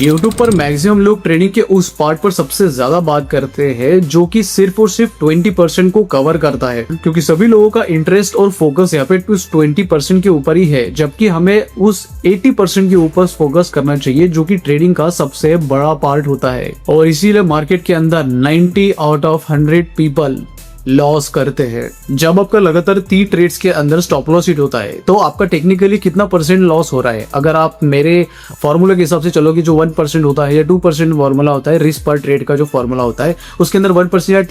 YouTube पर maximum लोग trading के उस पार्ट पर सबसे ज्यादा बात करते हैं जो कि सिर्फ और सिर्फ 20% को कवर करता है, क्योंकि सभी लोगों का इंटरेस्ट और फोकस यहाँ पे उस 20% के ऊपर ही है, जबकि हमें उस 80% के ऊपर फोकस करना चाहिए जो कि ट्रेडिंग का सबसे बड़ा पार्ट होता है। और इसीलिए मार्केट के अंदर 90 आउट ऑफ 100 पीपल लॉस करते हैं। जब आपका लगातार 30 ट्रेड्स के अंदर स्टॉप लॉस हिट होता है तो आपका टेक्निकली कितना परसेंट लॉस हो रहा है? अगर आप मेरे फॉर्मूला के हिसाब से चलोगे, जो 1% होता है या 2% फॉर्मूला होता है, रिस्क पर ट्रेड का जो फॉर्मूला होता है, उसके अंदर 1% या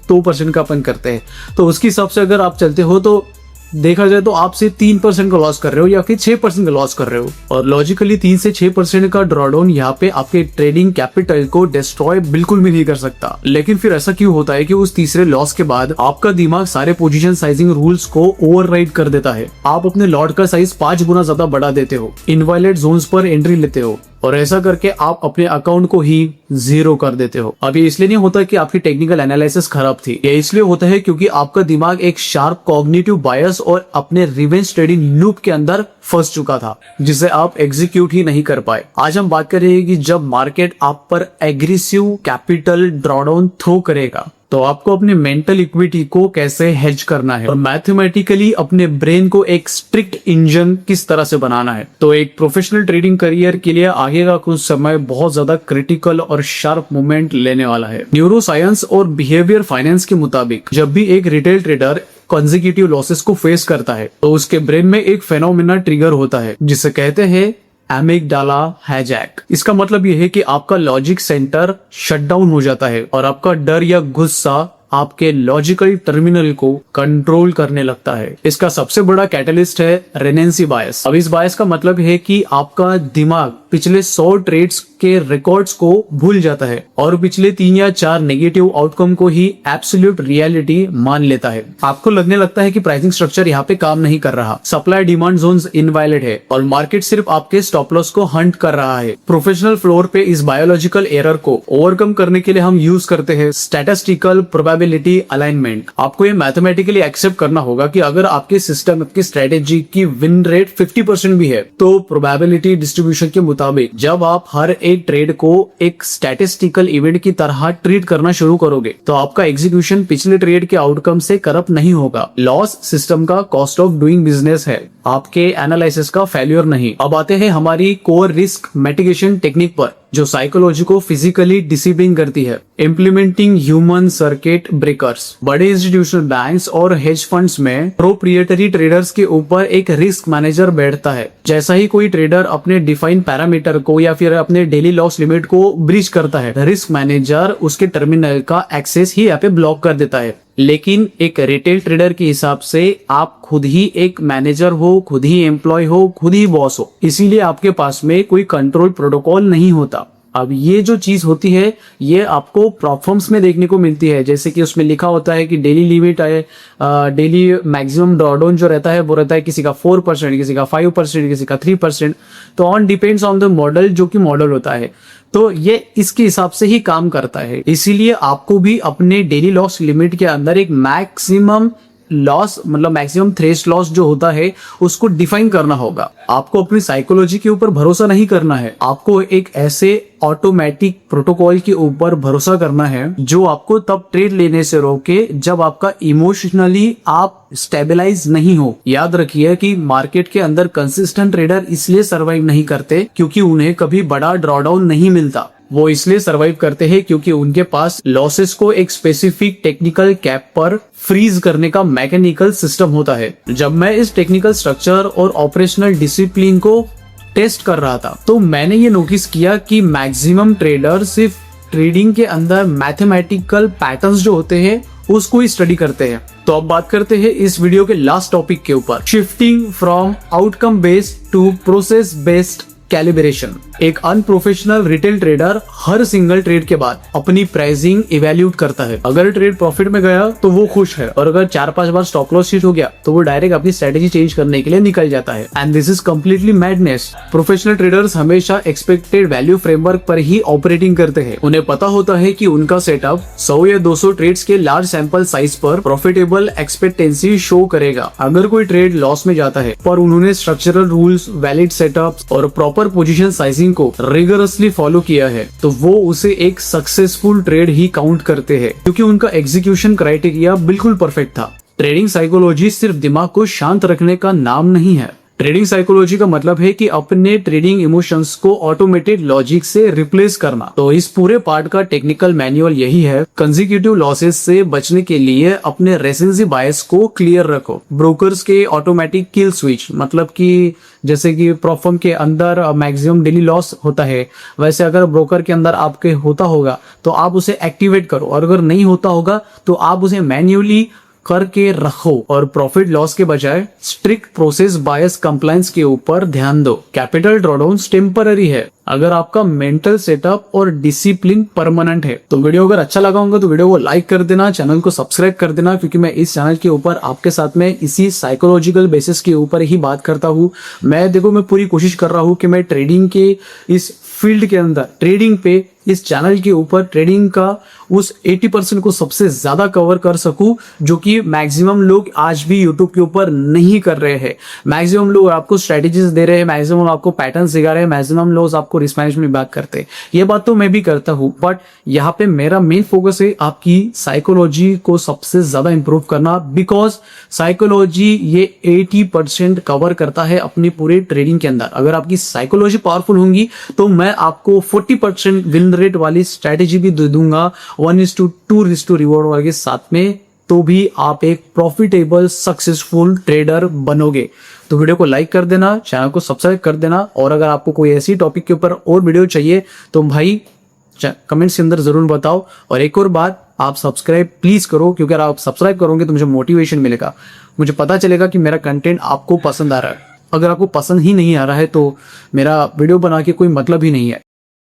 2% का अपन करते हैं। तो उसके हिसाब से अगर आप चलते हो तो देखा जाए तो आप सिर्फ 3% का लॉस कर रहे हो या फिर 6% का लॉस कर रहे हो। और लॉजिकली 3 से 6% का ड्रॉडाउन यहाँ पे आपके ट्रेडिंग कैपिटल को डिस्ट्रॉय बिल्कुल भी नहीं कर सकता। लेकिन फिर ऐसा क्यों होता है कि उस तीसरे लॉस के बाद आपका दिमाग सारे पोजीशन साइजिंग रूल्स को ओवरराइड कर देता है। आप अपने लॉट का साइज 5 गुना ज्यादा बढ़ा देते हो, इनवायलेट जोन्स पर एंट्री लेते हो और ऐसा करके आप अपने अकाउंट को ही जीरो कर देते हो। अब ये इसलिए नहीं होता कि आपकी टेक्निकल एनालिसिस खराब थी, ये इसलिए होता है क्योंकि आपका दिमाग एक शार्प कॉग्निटिव बायस और अपने रिवेंज ट्रेडिंग लूप के अंदर फंस चुका था, जिसे आप एग्जीक्यूट ही नहीं कर पाए। आज हम बात करेंगे कि जब मार्केट आप पर एग्रेसिव कैपिटल ड्रॉडाउन थ्रो करेगा तो आपको अपने मेंटल इक्विटी को कैसे हेज करना है और मैथमेटिकली अपने ब्रेन को एक स्ट्रिक्ट इंजन किस तरह से बनाना है। तो एक प्रोफेशनल ट्रेडिंग करियर के लिए आगे का कुछ समय बहुत ज्यादा क्रिटिकल और शार्प मूवमेंट लेने वाला है। न्यूरो साइंस और बिहेवियर फाइनेंस के मुताबिक जब भी एक रिटेल ट्रेडर कंसेक्यूटिव लॉसेस को फेस करता है तो उसके ब्रेन में एक फेनोमेना ट्रिगर होता है जिसे कहते हैं एमिगडाला हाईजैक। इसका मतलब यह है कि आपका लॉजिक सेंटर शटडाउन हो जाता है और आपका डर या गुस्सा आपके लॉजिकल टर्मिनल को कंट्रोल करने लगता है। इसका सबसे बड़ा कैटलिस्ट है रेनेंसी बायस। अब इस बायस का मतलब है कि आपका दिमाग पिछले 100 ट्रेड्स के रिकॉर्ड्स को भूल जाता है और पिछले 3 या 4 नेगेटिव आउटकम को ही एब्सोल्यूट रियलिटी मान लेता है। आपको लगने लगता है कि प्राइसिंग स्ट्रक्चर यहाँ पे काम नहीं कर रहा, सप्लाई डिमांड जोन्स इनवैलिड है और मार्केट सिर्फ आपके स्टॉप लॉस को हंट कर रहा है। प्रोफेशनल फ्लोर पे इस बायोलॉजिकल एरर को ओवरकम करने के लिए हम यूज करते हैं स्टैटिस्टिकल प्रोबेबिलिटी अलाइनमेंट। आपको ये मैथमेटिकली एक्सेप्ट करना होगा कि अगर आपके सिस्टम, आपकी स्ट्रेटेजी की विन रेट 50% भी है तो प्रोबेबिलिटी डिस्ट्रीब्यूशन के मुताबिक जब आप हर एक ट्रेड को एक स्टैटिस्टिकल इवेंट की तरह ट्रीट करना शुरू करोगे तो आपका एग्जीक्यूशन पिछले ट्रेड के आउटकम से करप्ट नहीं होगा। लॉस सिस्टम का कॉस्ट ऑफ डूइंग बिजनेस है, आपके एनालिसिस का फेल्योर नहीं। अब आते हैं हमारी कोर रिस्क मिटिगेशन टेक्निक पर जो साइकोलॉजी को फिजिकली डिसिप्लिन करती है। Implementing human circuit breakers. बड़े इंस्टीट्यूशनल बैंक्स और हेज फंड्स में प्रोप्रिएटरी ट्रेडर्स के ऊपर एक रिस्क मैनेजर बैठता है। जैसा ही कोई ट्रेडर अपने डिफाइंड पैरामीटर को या फिर अपने डेली लॉस लिमिट को ब्रीच करता है, रिस्क मैनेजर उसके टर्मिनल का एक्सेस ही यहाँ पे ब्लॉक कर देता है। लेकिन एक रिटेल ट्रेडर के हिसाब से आप खुद ही एक मैनेजर हो, खुद ही एम्प्लॉय हो, खुद ही बॉस हो, इसीलिए आपके पास में कोई कंट्रोल प्रोटोकॉल नहीं होता। अब ये जो चीज होती है ये आपको प्लेटफॉर्म्स में देखने को मिलती है, जैसे कि उसमें लिखा होता है कि डेली लिमिट है, डेली मैक्सिमम ड्रॉडाउन जो रहता है वो रहता है किसी का 4%, किसी का 5%, किसी का 3%। तो on depends on the model, जो कि मॉडल होता है तो ये इसके हिसाब से ही काम करता है। इसीलिए आपको भी अपने डेली लॉस लिमिट के अंदर एक मैक्सिमम लॉस, मतलब मैक्सिमम थ्रेश लॉस जो होता है उसको डिफाइन करना होगा। आपको अपनी साइकोलॉजी के ऊपर भरोसा नहीं करना है, आपको एक ऐसे ऑटोमेटिक प्रोटोकॉल के ऊपर भरोसा करना है जो आपको तब ट्रेड लेने से रोके जब आपका इमोशनली आप स्टेबलाइज नहीं हो। याद रखिए कि मार्केट के अंदर कंसिस्टेंट ट्रेडर इसलिए सर्वाइव नहीं करते क्योंकि उन्हें कभी बड़ा ड्रॉडाउन नहीं मिलता, वो इसलिए सर्वाइव करते हैं क्योंकि उनके पास लॉसेस को एक स्पेसिफिक टेक्निकल कैप पर फ्रीज करने का मैकेनिकल सिस्टम होता है। जब मैं इस टेक्निकल स्ट्रक्चर और ऑपरेशनल डिसिप्लिन को टेस्ट कर रहा था तो मैंने ये नोटिस किया कि मैक्सिमम ट्रेडर सिर्फ ट्रेडिंग के अंदर मैथमेटिकल पैटर्न्स जो होते हैं उसको ही स्टडी करते हैं। तो अब बात करते हैं इस वीडियो के लास्ट टॉपिक के ऊपर, shifting from outcome based to process based calibration. एक अनप्रोफेशनल रिटेल ट्रेडर हर सिंगल ट्रेड के बाद अपनी प्राइसिंग इवैल्यूएट करता है। अगर ट्रेड प्रॉफिट में गया तो वो खुश है और अगर 4-5 बार स्टॉप लॉस हिट हो गया तो वो डायरेक्ट अपनी स्ट्रेटेजी चेंज करने के लिए निकल जाता है। And this is completely madness. Professional traders हमेशा एक्सपेक्टेड वैल्यू फ्रेमवर्क पर ही ऑपरेटिंग करते हैं। उन्हें पता होता है कि उनका सेटअप 100 या 200 ट्रेड्स के लार्ज सैंपल साइज पर प्रॉफिटेबल एक्सपेक्टेंसी शो करेगा। अगर कोई ट्रेड लॉस में जाता है पर उन्होंने स्ट्रक्चरल रूल्स, वैलिड सेटअप और प्रॉपर पोजीशन साइजिंग ट्रेनिंग को रिगरसली फॉलो किया है तो वो उसे एक सक्सेसफुल ट्रेड ही काउंट करते हैं, क्योंकि उनका एग्जीक्यूशन क्राइटेरिया बिल्कुल परफेक्ट था। ट्रेडिंग साइकोलॉजी सिर्फ दिमाग को शांत रखने का नाम नहीं है। ट्रेडिंग साइकोलॉजी का मतलब है कि अपने ट्रेडिंग इमोशंस को ऑटोमेटेड लॉजिक से रिप्लेस करना। तो इस पूरे पार्ट का टेक्निकल मैनुअल यही है। कंसेक्यूटिव लॉसेस से बचने के लिए अपने रेसेंसी बायस को क्लियर रखो। ब्रोकर्स के ऑटोमेटिक किल स्विच, मतलब कि जैसे कि प्रॉप फर्म के अंदर मैक्सिमम डेली लॉस होता है, वैसे अगर ब्रोकर के अंदर आपके होता होगा तो आप उसे एक्टिवेट करो, और अगर नहीं होता होगा तो आप उसे मैन्युअली करके रखो और प्रॉफिट लॉस के बजाय स्ट्रिक्ट प्रोसेस बायस कंप्लायंस के ऊपर ध्यान दो। कैपिटल ड्रॉडाउन्स टेम्पररी है अगर आपका मेंटल सेटअप और डिसिप्लिन परमानेंट है। तो वीडियो अगर अच्छा लगा होगा तो वीडियो को लाइक कर देना, चैनल को सब्सक्राइब कर देना, क्योंकि मैं इस चैनल के ऊपर आपके साथ में इसी साइकोलॉजिकल बेसिस के ऊपर ही बात करता हूँ। मैं पूरी कोशिश कर रहा हूँ कि मैं ट्रेडिंग के इस फील्ड के अंदर, ट्रेडिंग पे इस चैनल के ऊपर ट्रेडिंग का उस 80% को सबसे ज्यादा कवर कर सकूं, जो कि मैक्सिमम लोग आज भी यूट्यूब के ऊपर नहीं कर रहे हैं। मैक्सिमम लोग आपको स्ट्रेटेजीज दे रहे हैं, मैक्सिमम आपको पैटर्न सिखा रहे हैं, मैक्सिमम लोग आपको रिस्क मैनेजमेंट में बात करते हैं। ये बात तो मैं भी करता हूं, बट यहाँ पे मेरा मेन फोकस है आपकी साइकोलॉजी को सबसे ज्यादा इंप्रूव करना, बिकॉज साइकोलॉजी ये 80% कवर करता है अपनी पूरी ट्रेडिंग के अंदर। अगर आपकी साइकोलॉजी पावरफुल होंगी तो मैं आपको 40% विन रेट वाली स्ट्रेटेजी भी दे दूंगा 1:2 रिवॉर्ड वाले के साथ में, तो भी आप एक प्रॉफिटेबल सक्सेसफुल ट्रेडर बनोगे। तो वीडियो को लाइक कर देना, चैनल को सब्सक्राइब कर देना, और अगर आपको कोई ऐसी टॉपिक के ऊपर और वीडियो चाहिए तो भाई कमेंट्स के अंदर जरूर बताओ। और एक और बात, आप सब्सक्राइब प्लीज करो, क्योंकि अगर आप सब्सक्राइब करोगे तो मुझे मोटिवेशन मिलेगा, मुझे पता चलेगा कि मेरा कंटेंट आपको पसंद आ रहा है। अगर आपको पसंद ही नहीं आ रहा है तो मेरा वीडियो बना के कोई मतलब ही नहीं है।